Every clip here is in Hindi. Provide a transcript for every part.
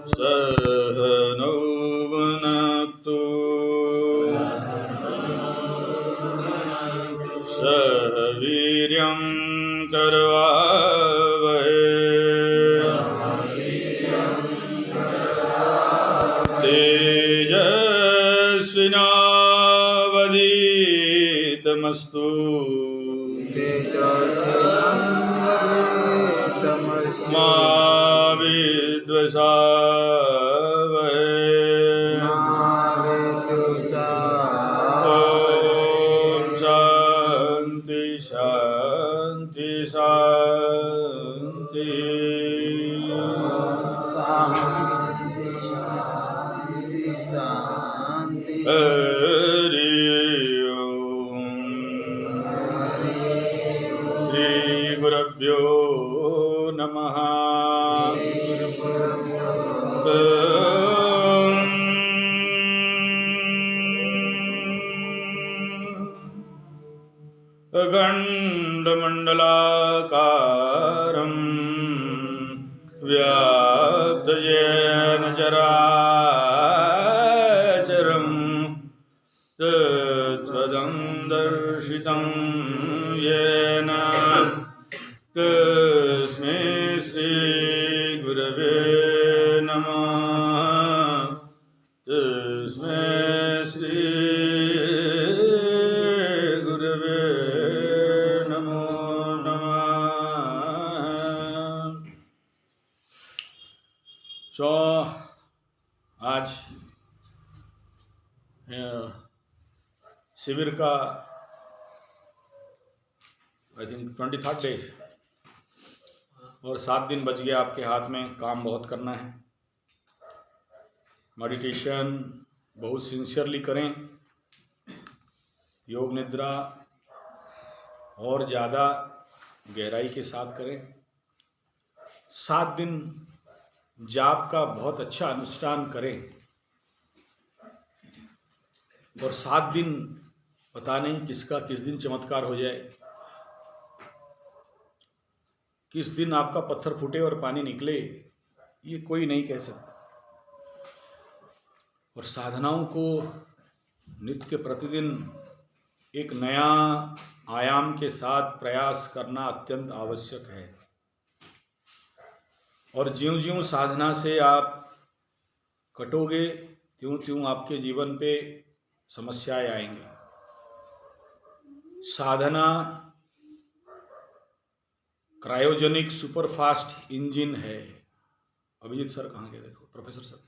सहनौ भुनक्तु सह वीर्यं करवावहै तेजस्विनावधीतमस्तु मा विद्विषावहै। ॐ शान्ति शान्ति शान्ति। हरि ओम। श्री गुरुभ्यो नमः। अखण्डमण्डलाकारं व्याप्तयेन चराचरं तत्पदं दर्शितं येन तस्मै श्रीगुरवे नमः। तस्मै श्रीगुरवे नमो नमः। तो आज शिविर का आई थिंक 23rd डे और 7 दिन बच गए आपके हाथ में। काम बहुत करना है। मेडिटेशन बहुत सिंसियरली करें, योग निद्रा और ज़्यादा गहराई के साथ करें। 7 दिन जाप का बहुत अच्छा अनुष्ठान करें और 7 दिन पता नहीं किसका किस दिन चमत्कार हो जाए, किस दिन आपका पत्थर फूटे और पानी निकले, ये कोई नहीं कह सकता। और साधनाओं को नित्य प्रतिदिन एक नया आयाम के साथ प्रयास करना अत्यंत आवश्यक है। और ज्यों-ज्यों साधना से आप कटोगे त्यों-त्यों आपके जीवन पे समस्याएं आएंगी। साधना क्रायोजेनिक सुपरफास्ट इंजन है। अभिजीत सर कहाँ गए? देखो प्रोफेसर सर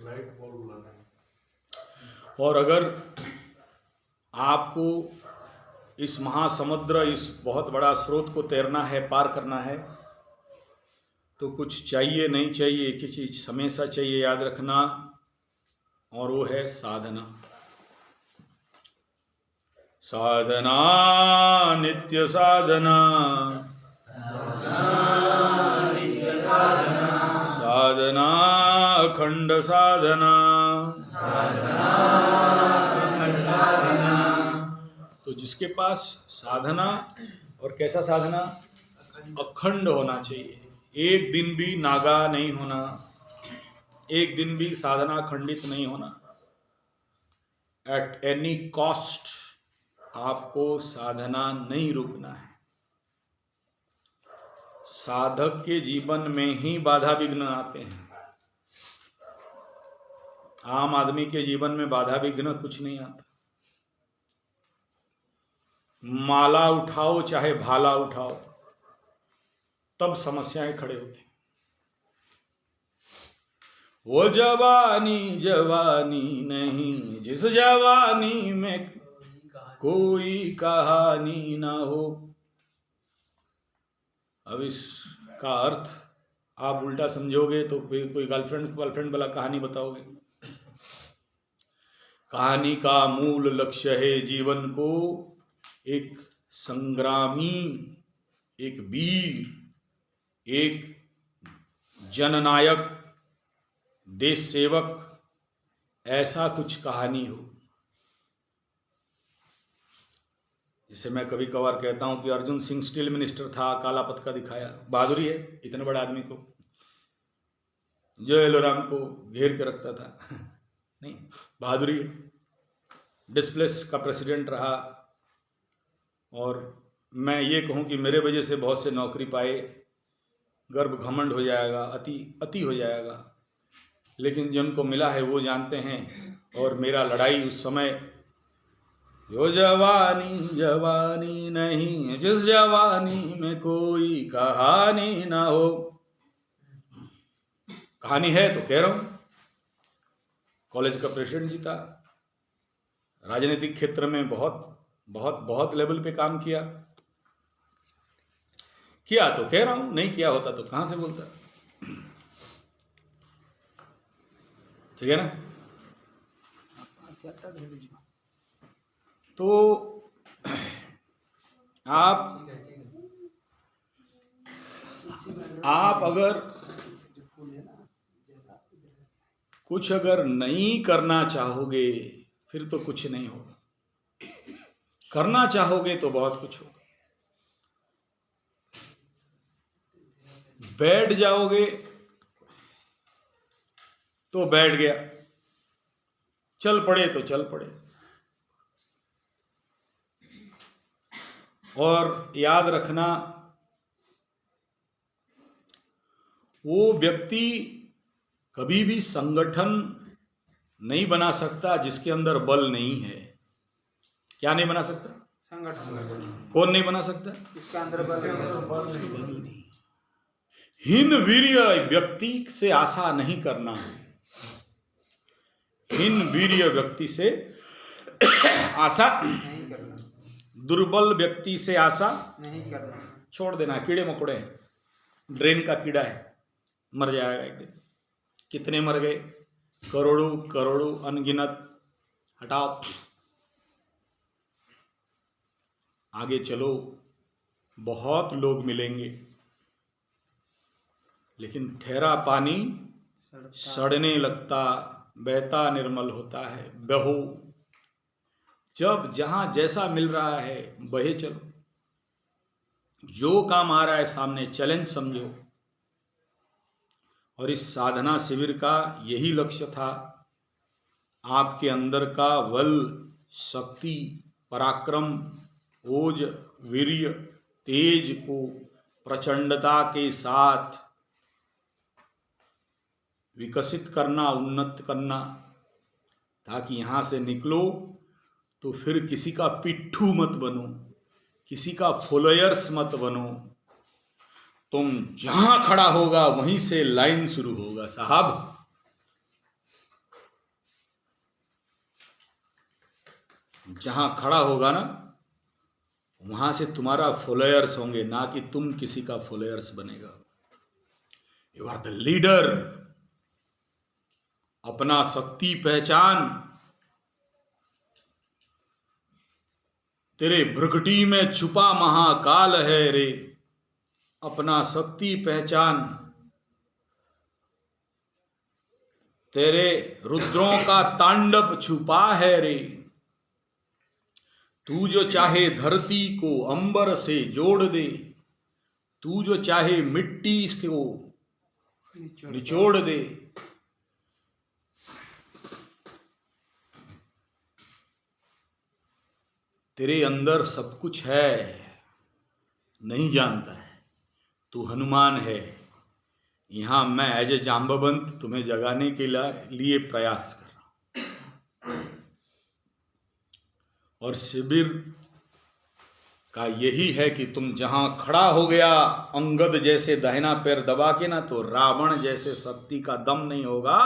लाइट बॉल बुलाना है। और अगर आपको इस महासमुद्र, इस बहुत बड़ा स्रोत को तैरना है, पार करना है, तो कुछ चाहिए नहीं चाहिए, एक ही चीज हमेशा चाहिए, याद रखना, और वो है साधना। साधना नित्य साधना, साधना अखंड साधना। तो जिसके पास साधना, और कैसा साधना? अखंड होना चाहिए। एक दिन भी नागा नहीं होना, एक दिन भी साधना खंडित नहीं होना। एट एनी कॉस्ट आपको साधना नहीं रुकना है। साधक के जीवन में ही बाधा विघ्न आते हैं। आम आदमी के जीवन में बाधा विघ्न कुछ नहीं आता। माला उठाओ चाहे भाला उठाओ, तब समस्याएं खड़े होती। वो जवानी जवानी नहीं जिस जवानी में कोई कहानी ना हो। अब इसका अर्थ आप उल्टा समझोगे तो कोई गर्लफ्रेंड वाला कहानी बताओगे। कहानी का मूल लक्ष्य है जीवन को एक संग्रामी, एक वीर, एक जननायक, देश सेवक, ऐसा कुछ कहानी हो। जिसे मैं कभी कभार कहता हूं कि अर्जुन सिंह स्टील मिनिस्टर था, काला पतका दिखाया, बहादुरी है इतने बड़े आदमी को। जय एलोराम को घेर के रखता था। नहीं, बहादुरी। डिस्प्लेस का प्रेसिडेंट रहा, और मैं ये कहूँ कि मेरे वजह से बहुत से नौकरी पाए, गर्व घमंड हो जाएगा, अति हो जाएगा, लेकिन जिनको मिला है वो जानते हैं। और मेरा लड़ाई उस समय, जो जवानी जवानी नहीं जिस जवानी में कोई कहानी ना हो। कहानी है तो कह रहा हूं, कॉलेज का प्रेसिडेंट जीता, राजनीतिक क्षेत्र में बहुत बहुत बहुत लेवल पे काम किया तो कह रहा हूं, नहीं किया होता तो कहां से बोलता। ठीक है ना? तो आप अगर कुछ अगर नहीं करना चाहोगे फिर तो कुछ नहीं होगा, करना चाहोगे तो बहुत कुछ होगा। बैठ जाओगे तो बैठ गया, चल पड़े तो चल पड़े। और याद रखना, वो व्यक्ति कभी भी संगठन नहीं बना सकता जिसके अंदर बल नहीं है। क्या नहीं बना सकता? संगठन। कौन नहीं बना सकता? इसका अंदर बल नहीं। हीन वीर्य व्यक्ति से आशा नहीं करना। हीन वीर्य व्यक्ति से आशा नहीं करना, दुर्बल व्यक्ति से आशा नहीं करना। छोड़ देना, कीड़े मकोड़े, ड्रेन का कीड़ा है, मर जाएगा एक दिन। कितने मर गए? करोड़ों करोड़ों अनगिनत। हटाओ, आगे चलो, बहुत लोग मिलेंगे, लेकिन ठहरा पानी सड़ने लगता, बहता निर्मल होता है। बहो, जब जहां जैसा मिल रहा है बहे चलो, जो काम आ रहा है सामने चैलेंज समझो। और इस साधना शिविर का यही लक्ष्य था, आपके अंदर का बल, शक्ति, पराक्रम, ओज, वीर्य, तेज को प्रचंडता के साथ विकसित करना, उन्नत करना, ताकि यहाँ से निकलो तो फिर किसी का पिट्ठू मत बनो, किसी का फॉलोअर्स मत बनो। तुम जहां खड़ा होगा वहीं से लाइन शुरू होगा साहब। जहां खड़ा होगा ना, वहां से तुम्हारा फॉलोअर्स होंगे, ना कि तुम किसी का फॉलोअर्स बनेगा। You are the leader. अपना शक्ति पहचान। तेरे भ्रकुटी में छुपा महाकाल है रे, अपना शक्ति पहचान। तेरे रुद्रों का तांडव छुपा है रे। तू जो चाहे धरती को अंबर से जोड़ दे, तू जो चाहे मिट्टी को निचोड़ दे। तेरे अंदर सब कुछ है, नहीं जानता है। तू हनुमान है। यहां मैं एज ए जाम्बवंत तुम्हें जगाने के लिए प्रयास कर रहा हूं। और शिविर का यही है कि तुम जहां खड़ा हो गया, अंगद जैसे दाहिना पैर दबा के ना, तो रावण जैसे शक्ति का दम नहीं होगा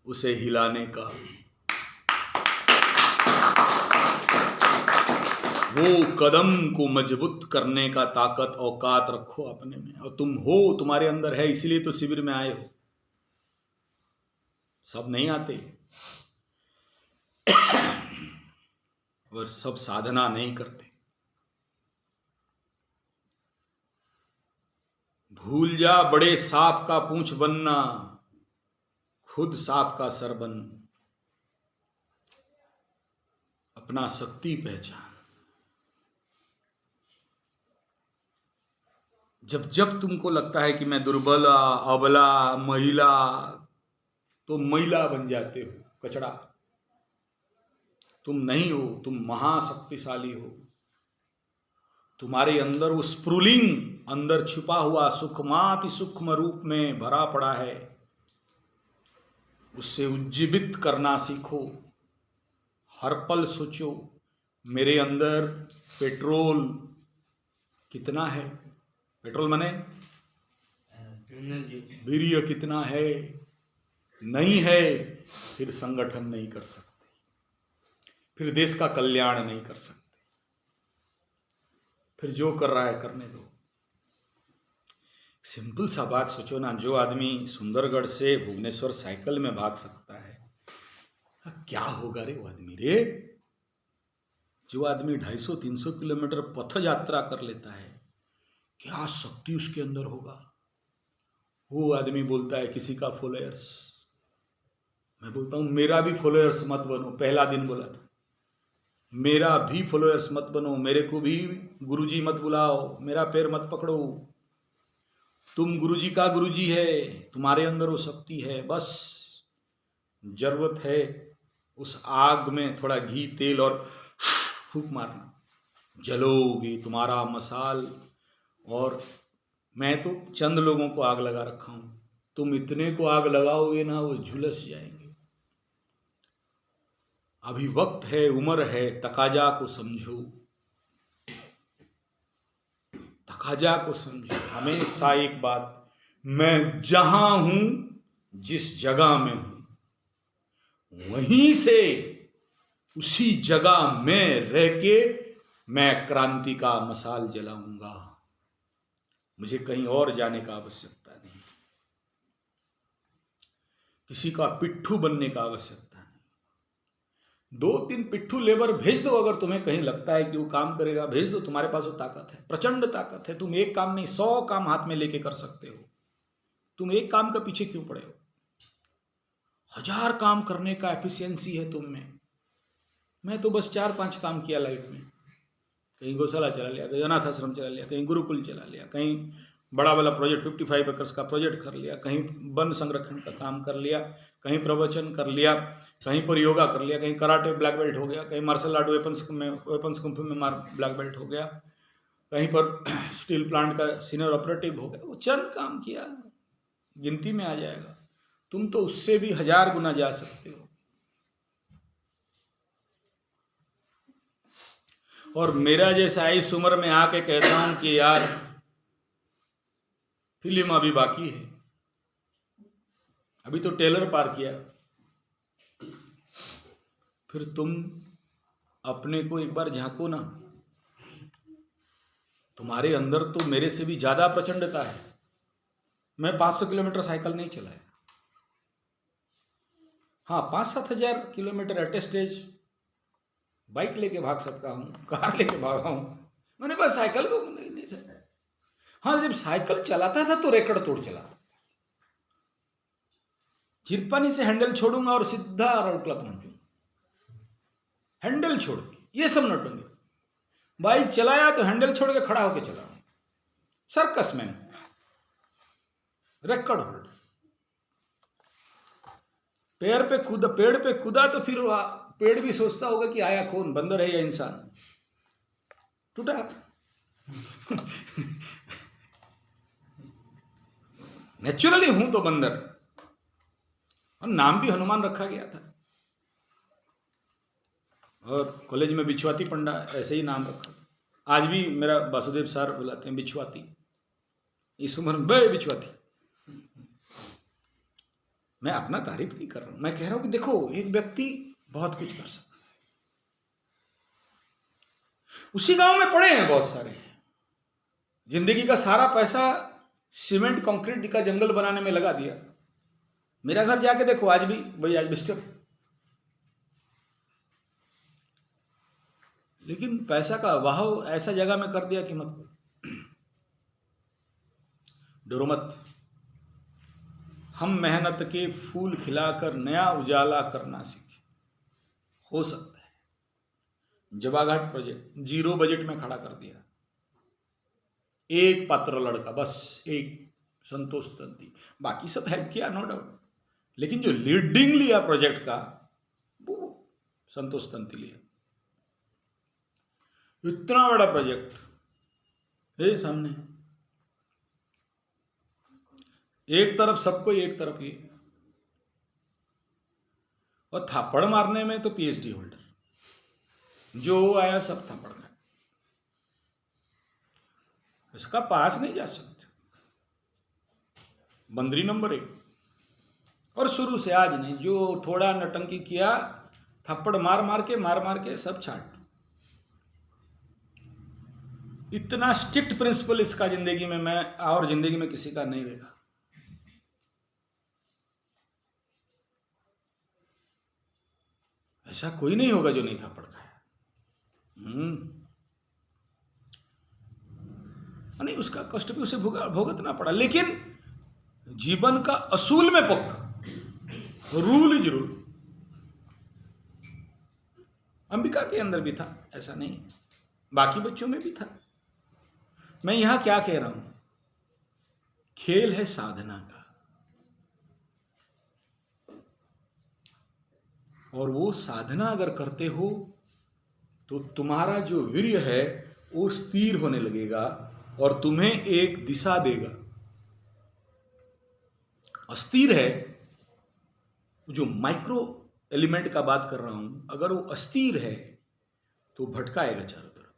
उसे हिलाने का। वो कदम को मजबूत करने का ताकत औकात रखो अपने में। और तुम हो, तुम्हारे अंदर है, इसीलिए तो शिविर में आए हो। सब नहीं आते और सब साधना नहीं करते। भूल जा बड़े सांप का पूंछ बनना, खुद सांप का सर बन। अपना शक्ति पहचान। जब जब तुमको लगता है कि मैं दुर्बल, अबला, महिला, तो महिला बन जाते हो, कचड़ा। तुम नहीं हो, तुम महाशक्तिशाली हो। तुम्हारे अंदर वो स्फुलिंग अंदर छुपा हुआ सूक्ष्माति सूक्ष्म रूप में भरा पड़ा है, उससे उज्जीवित करना सीखो। हर पल सोचो, मेरे अंदर पेट्रोल कितना है। पेट्रोल माने वीर्य कितना है। नहीं है फिर संगठन नहीं कर सकते, फिर देश का कल्याण नहीं कर सकते, फिर जो कर रहा है करने दो। सिंपल सा बात सोचो ना, जो आदमी सुंदरगढ़ से भुवनेश्वर साइकिल में भाग सकता है, क्या होगा रे वो आदमी रे। जो आदमी 250-300 किलोमीटर पथ यात्रा कर लेता है, क्या शक्ति उसके अंदर होगा। वो आदमी बोलता है किसी का फॉलोअर्स, मैं बोलता हूं मेरा भी फॉलोअर्स मत बनो। पहला दिन बोला था, मेरा भी फॉलोअर्स मत बनो, मेरे को भी गुरुजी मत बुलाओ, मेरा पैर मत पकड़ो। तुम गुरुजी का गुरुजी है, तुम्हारे अंदर वो शक्ति है। बस जरूरत है उस आग में थोड़ा घी तेल और फूंक मारना, जलोगी तुम्हारा मसाल। और मैं तो चंद लोगों को आग लगा रखा हूं, तुम इतने को आग लगाओगे ना वो झुलस जाएंगे। अभी वक्त है, उम्र है, तकाजा को समझो, तकाजा को समझो। हमेशा एक बात, मैं जहां हूं, जिस जगह में हूं, वहीं से उसी जगह में रह के मैं क्रांति का मसाल जलाऊंगा। मुझे कहीं और जाने का आवश्यकता नहीं, किसी का पिट्ठू बनने का आवश्यकता नहीं। 2-3 पिट्ठू लेबर भेज दो, अगर तुम्हें कहीं लगता है कि वो काम करेगा, भेज दो। तुम्हारे पास वो ताकत है, प्रचंड ताकत है। तुम एक काम नहीं 100 काम हाथ में लेके कर सकते हो। तुम एक काम का पीछे क्यों पड़े हो? 1000 काम करने का एफिशिएंसी है तुम में। मैं तो बस 4-5 काम किया लाइफ में। कहीं गौशाला चला लिया, कहीं अनाथ आश्रम चला लिया, कहीं गुरुकुल चला लिया, कहीं बड़ा वाला प्रोजेक्ट 55 एकर्स का प्रोजेक्ट कर लिया, कहीं वन संरक्षण का काम कर लिया, कहीं प्रवचन कर लिया, कहीं पर योगा कर लिया, कहीं कराटे ब्लैक बेल्ट हो गया, कहीं मार्शल आर्ट वेपन्स कुंफू में ब्लैक बेल्ट हो गया, कहीं पर स्टील प्लांट का सीनियर ऑपरेटिव हो गया। वो चंद काम किया, गिनती में आ जाएगा। तुम तो उससे भी 1000 गुना जा सकते हो। और मेरा जैसा इस उम्र में आके कहता हूं कि यार फिल्म अभी बाकी है, अभी तो टेलर पार किया। फिर तुम अपने को एक बार झांको ना, तुम्हारे अंदर तो मेरे से भी ज्यादा प्रचंडता है। मैं 500 किलोमीटर साइकिल नहीं चलाया, हाँ 5-7 हजार kilometre at a stage bike लेके भाग सकता हूं, कार लेके भागा हूं। मैंने बस साइकिल को नहीं था। हाँ, जब साइकिल चलाता था तो रिकॉर्ड तोड़ चला। चिरपानी से हैंडल छोड़ूंगा और सीधा रोड क्लब पहुंचूंगा, हैंडल छोड़ के। ये सब नटूंगे। बाइक चलाया तो हैंडल छोड़ के खड़ा होके चला, सर्कस मैन, रिकॉर्ड होल्ड। पेड़ पे कूदा तो फिर पेड़ भी सोचता होगा कि आया कौन, बंदर है या इंसान। टूटा नेचुरली हूं तो बंदर, और नाम भी हनुमान रखा गया था। और कॉलेज में बिछुआती पंडा ऐसे ही नाम रखा। आज भी मेरा वासुदेव सर बुलाते हैं बिछुआती, इस उम्र में बे बिछुआती। मैं अपना तारीफ नहीं कर रहा हूं, मैं कह रहा हूं कि देखो एक व्यक्ति बहुत कुछ कर सकता है। उसी गांव में पड़े हैं बहुत सारे, जिंदगी का सारा पैसा सीमेंट कंक्रीट का जंगल बनाने में लगा दिया। मेरा घर जाके देखो, आज भी वही एल्बेस्टर। लेकिन पैसा का वाह ऐसा जगह में कर दिया कि मत डरो मत। हम मेहनत के फूल खिलाकर नया उजाला करना सीखे। हो सकता है जवाघाट प्रोजेक्ट 0 बजट में खड़ा कर दिया, एक पात्र लड़का, बस एक, संतोष तंती। बाकी सब हेल्प किया नो डाउट, लेकिन जो लीडिंग लिया प्रोजेक्ट का वो संतोष तंती लिया। इतना बड़ा प्रोजेक्ट है सामने, एक तरफ सबको, एक तरफ ये, और थप्पड़ मारने में तो पीएचडी होल्डर, जो आया सब थप्पड़ खाए, इसका पास नहीं जा सकते। बंदरी नंबर 1, और शुरू से आज नहीं, जो थोड़ा नटंकी किया थप्पड़ मार मार के सब छाट। इतना स्ट्रिक्ट प्रिंसिपल इसका जिंदगी में मैं और जिंदगी में किसी का नहीं देखा। ऐसा कोई नहीं होगा जो नहीं थप्पड़ खाया। नहीं, उसका कष्ट भी उसे भुगतना पड़ा, लेकिन जीवन का असूल में पक्का, रूल इज रूल। अंबिका के अंदर भी था, ऐसा नहीं, बाकी बच्चों में भी था। मैं यहां क्या कह रहा हूं, खेल है साधना का, और वो साधना अगर करते हो तो तुम्हारा जो वीर्य है वो स्थिर होने लगेगा और तुम्हें एक दिशा देगा। अस्थिर है, जो माइक्रो एलिमेंट का बात कर रहा हूं, अगर वो अस्थिर है तो भटकाएगा चारों तरफ,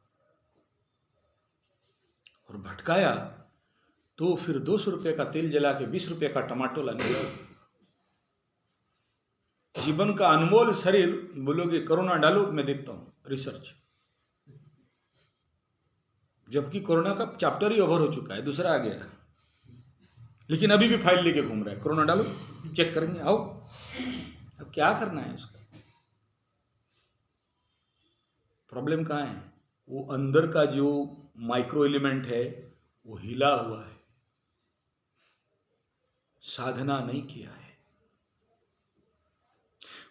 और भटकाया तो फिर 200 रुपये का तेल जला के 20 रुपये का टमाटो लाने लगा। जीवन का अनमोल शरीर बोलोगे कोरोना डालो, मैं देखता हूं रिसर्च, जबकि कोरोना का चैप्टर ही ओवर हो चुका है, दूसरा आ गया, लेकिन अभी भी फाइल लेके घूम रहा है, कोरोना डालो चेक करेंगे, आओ। अब क्या करना है उसका? प्रॉब्लम कहाँ है? वो अंदर का जो माइक्रो एलिमेंट है वो हिला हुआ है, साधना नहीं किया है,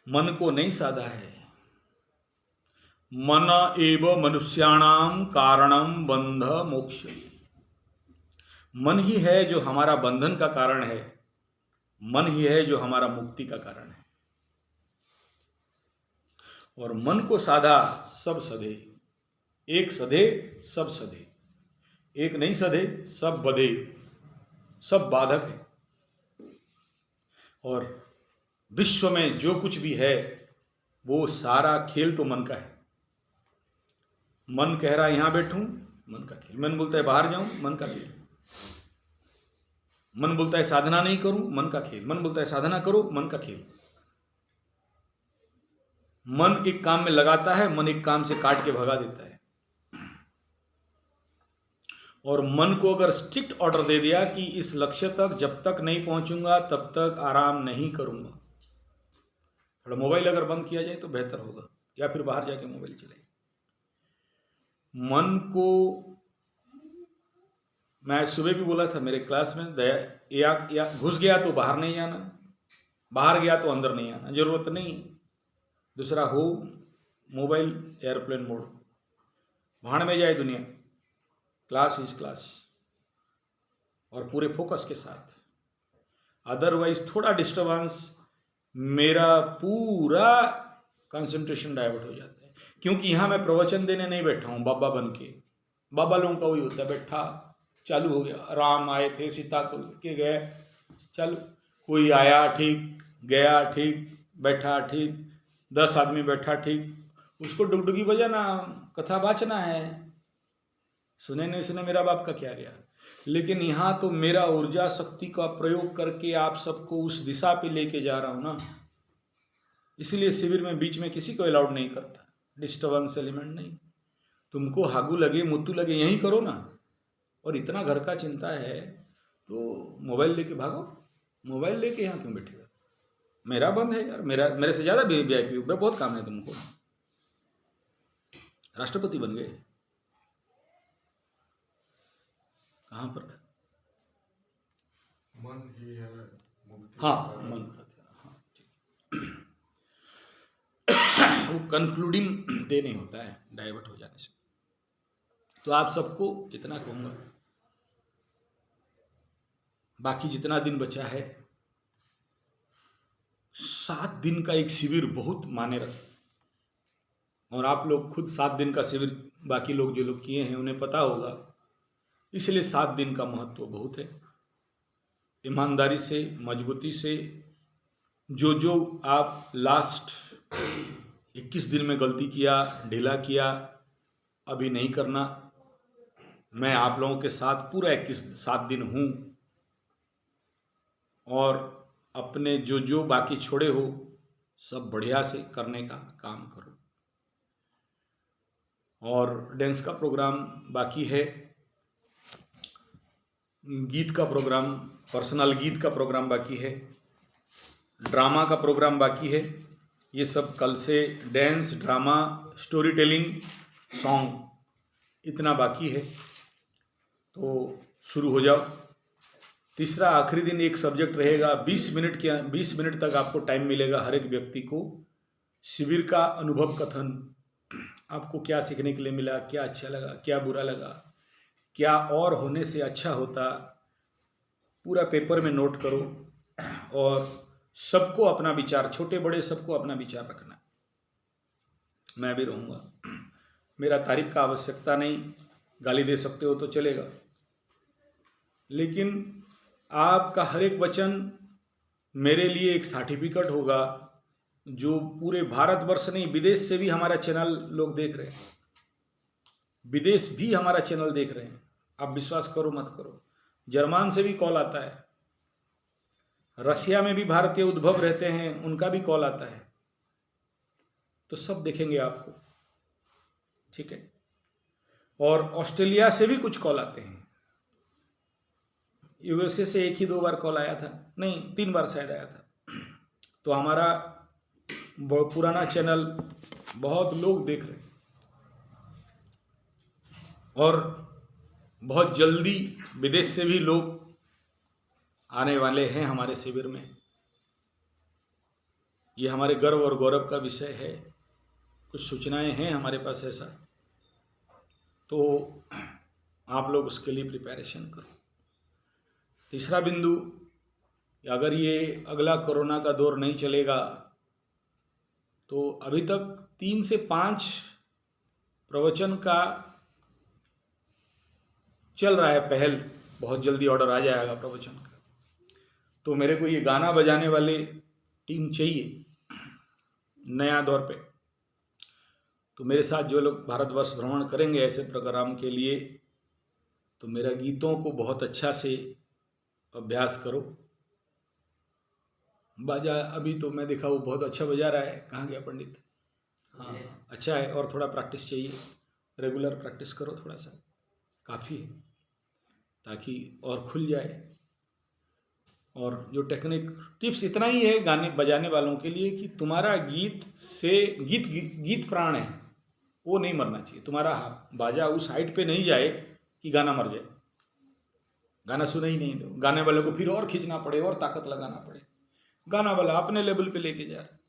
मन को नहीं साधा है। मन एव मनुष्याणाम कारणम बंध मोक्ष, मन ही है जो हमारा बंधन का कारण है, मन ही है जो हमारा मुक्ति का कारण है। और मन को साधा सब सधे, एक सधे सब सधे, एक नहीं सधे सब बधे, सब बाधक है। और विश्व में जो कुछ भी है वो सारा खेल तो मन का है। मन कह रहा है यहां बैठूं, मन का खेल। मन बोलता है बाहर जाऊं, मन का खेल। मन बोलता है साधना नहीं करूं, मन का खेल। मन बोलता है साधना करो, मन का खेल। मन एक काम में लगाता है, मन एक काम से काट के भगा देता है। और मन को अगर स्ट्रिक्ट ऑर्डर दे दिया कि इस लक्ष्य तक जब तक नहीं पहुंचूंगा तब तक आराम नहीं करूंगा, थोड़ा मोबाइल अगर बंद किया जाए तो बेहतर होगा, या फिर बाहर जाके मोबाइल चलाइए। मन को मैं सुबह भी बोला था मेरे क्लास में, या घुस गया तो बाहर नहीं आना, बाहर गया तो अंदर नहीं आना, जरूरत नहीं। दूसरा हो मोबाइल एयरप्लेन मोड, भाड़ में जाए दुनिया, क्लास इज क्लास, और पूरे फोकस के साथ। अदरवाइज थोड़ा डिस्टर्बेंस, मेरा पूरा कंसंट्रेशन डाइवर्ट हो जाता है। क्योंकि यहाँ मैं प्रवचन देने नहीं बैठा हूँ बाबा बन के। बाबा लोगों का वही होता है, बैठा चालू हो गया, राम आए थे सीता को लेके गए, चलो कोई आया ठीक, गया ठीक, बैठा ठीक, 10 आदमी बैठा ठीक, उसको डुगडुगी बजाना, कथा बाचना है, सुने नहीं सुने मेरा बाप का क्या गया। लेकिन यहाँ तो मेरा ऊर्जा शक्ति का प्रयोग करके आप सबको उस दिशा पे लेके जा रहा हूँ ना, इसलिए शिविर में बीच में किसी को अलाउड नहीं करता, डिस्टर्बेंस एलिमेंट नहीं। तुमको हागू लगे मुत्तू लगे यहीं करो ना, और इतना घर का चिंता है तो मोबाइल लेके भागो। मोबाइल लेके यहाँ क्यों बैठे हो? मेरा बंद है यार, मेरे से ज़्यादा VIP मैं बहुत काम है तुमको, राष्ट्रपति बन गए, कहाँ पर था? मन ही है हाँ, मन का था, हाँ। वो कंक्लूडिंग डे नहीं होता है डाइवर्ट हो जाने से। तो आप सबको इतना कहूँगा, बाकी जितना दिन बचा है, 7 दिन का एक शिविर बहुत मायने रखता, और आप लोग खुद 7 दिन का शिविर बाकी लोग जो लोग किए हैं उन्हें पता होगा, इसलिए 7 दिन का महत्व बहुत है। ईमानदारी से, मजबूती से, जो आप लास्ट 21 दिन में गलती किया, ढीला किया, अभी नहीं करना। मैं आप लोगों के साथ पूरा 7 दिन हूँ, और अपने जो बाकी छोड़े हो सब बढ़िया से करने का काम करो। और डांस का प्रोग्राम बाकी है, गीत का प्रोग्राम, पर्सनल गीत का प्रोग्राम बाकी है, ड्रामा का प्रोग्राम बाकी है। ये सब कल से dance, drama, story telling, song इतना बाकी है, तो शुरू हो जाओ। तीसरा आखिरी दिन एक सब्जेक्ट रहेगा, 20 मिनट तक आपको टाइम मिलेगा हर एक व्यक्ति को शिविर का अनुभव कथन, आपको क्या सीखने के लिए मिला, क्या अच्छा लगा, क्या बुरा लगा, क्या और होने से अच्छा होता, पूरा पेपर में नोट करो। और सबको अपना विचार, छोटे बड़े सबको अपना विचार रखना। मैं भी रहूँगा, मेरा तारीफ का आवश्यकता नहीं, गाली दे सकते हो तो चलेगा, लेकिन आपका हर एक वचन मेरे लिए एक सर्टिफिकेट होगा, जो पूरे भारतवर्ष नहीं, विदेश से भी हमारा चैनल लोग देख रहे हैं, विदेश भी हमारा चैनल देख रहे हैं। आप विश्वास करो मत करो, जर्मन से भी कॉल आता है, रशिया में भी भारतीय उद्भव रहते हैं, उनका भी कॉल आता है, तो सब देखेंगे आपको, ठीक है। और ऑस्ट्रेलिया से भी कुछ कॉल आते हैं, यूएसए से 1 ही 2 बार कॉल आया था, नहीं 3 बार शायद आया था। तो हमारा पुराना चैनल बहुत लोग देख रहे हैं, और बहुत जल्दी विदेश से भी लोग आने वाले हैं हमारे शिविर में। ये हमारे गर्व और गौरव का विषय है। कुछ सूचनाएं हैं हमारे पास ऐसा, तो आप लोग उसके लिए प्रिपरेशन करो। तीसरा बिंदु, अगर ये अगला कोरोना का दौर नहीं चलेगा तो अभी तक 3 से 5 प्रवचन का चल रहा है पहल, बहुत जल्दी ऑर्डर आ जाएगा प्रवचन का। तो मेरे को ये गाना बजाने वाले टीम चाहिए नया दौर पे। तो मेरे साथ जो लोग भारतवर्ष भ्रमण करेंगे ऐसे प्रोग्राम के लिए, तो मेरा गीतों को बहुत अच्छा से अभ्यास करो। बाजा अभी तो मैं देखा वो बहुत अच्छा बजा रहा है, कहाँ गया पंडित? हाँ अच्छा है, और थोड़ा प्रैक्टिस चाहिए, रेगुलर प्रैक्टिस करो थोड़ा सा, काफ़ी है, ताकि और खुल जाए। और जो टेक्निक टिप्स इतना ही है गाने बजाने वालों के लिए कि तुम्हारा गीत से गीत प्राण है, वो नहीं मरना चाहिए। तुम्हारा बाजा उस हाइट पे नहीं जाए कि गाना मर जाए, गाना सुना ही नहीं दो, गाने वाले को फिर और खींचना पड़े और ताकत लगाना पड़े। गाना वाला अपने लेवल पे लेके जा रहा है।